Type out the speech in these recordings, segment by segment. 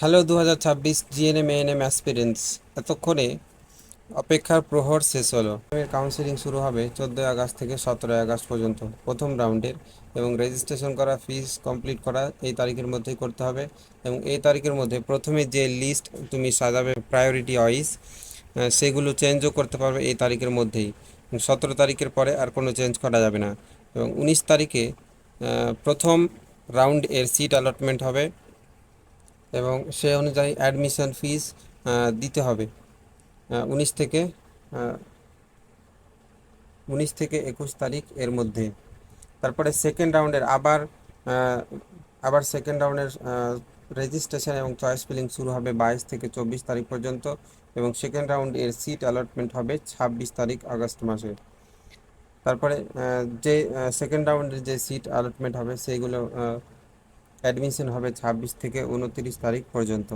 Hello 2026 GNM ANM aspirants, এতক্ষণে অপেক্ষার প্রহর শেষ হলো। এর কাউন্সেলিং শুরু হবে 14 আগস্ট থেকে 17 আগস্ট পর্যন্ত প্রথম রাউন্ডের, এবং রেজিস্ট্রেশন করা, ফিস কমপ্লিট করা এই তারিখের মধ্যেই করতে হবে। এবং এই তারিখের মধ্যে প্রথমে যে লিস্ট তুমি সাজাবে প্রায়োরিটি ওয়াইজ, সেগুলো চেঞ্জও করতে পারবে এই তারিখের মধ্যেই। 17 তারিখের পরে আর কোনো চেঞ্জ করা যাবে না। এবং 19 তারিখে প্রথম রাউন্ড এর সিট অ্যালটমেন্ট হবে, এবং সে অনুযায়ী অ্যাডমিশন ফিস দিতে হবে 19 থেকে 21 তারিখ এর মধ্যে। তারপরে সেকেন্ড রাউন্ডের আবার সেকেন্ড রাউন্ডের রেজিস্ট্রেশন এবং চয়েস ফিলিং শুরু হবে 22 থেকে 24 তারিখ পর্যন্ত, এবং সেকেন্ড রাউন্ড এর সিট অ্যালটমেন্ট হবে 26 তারিখ আগস্ট মাসে। তারপরে যে সেকেন্ড রাউন্ডের যে সিট অ্যালটমেন্ট হবে সেইগুলো অ্যাডমিশন হবে 26 থেকে 29 তারিখ পর্যন্ত।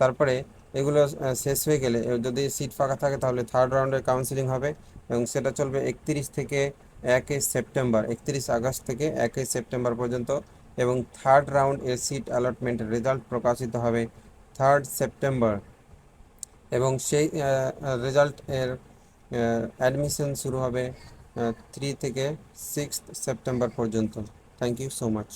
তারপরে এগুলো শেষ হয়ে গেলে যদি সিট ফাঁকা থাকে তাহলে থার্ড রাউন্ডের কাউন্সিলিং হবে, এবং সেটা চলবে 31 আগস্ট থেকে 1 সেপ্টেম্বর পর্যন্ত। এবং থার্ড রাউন্ড এর সিট অ্যালটমেন্টের রেজাল্ট প্রকাশিত হবে 3 সেপ্টেম্বর, এবং সেই রেজাল্ট এর অ্যাডমিশন শুরু হবে 3 থেকে 6 সেপ্টেম্বর পর্যন্ত। Thank you so much.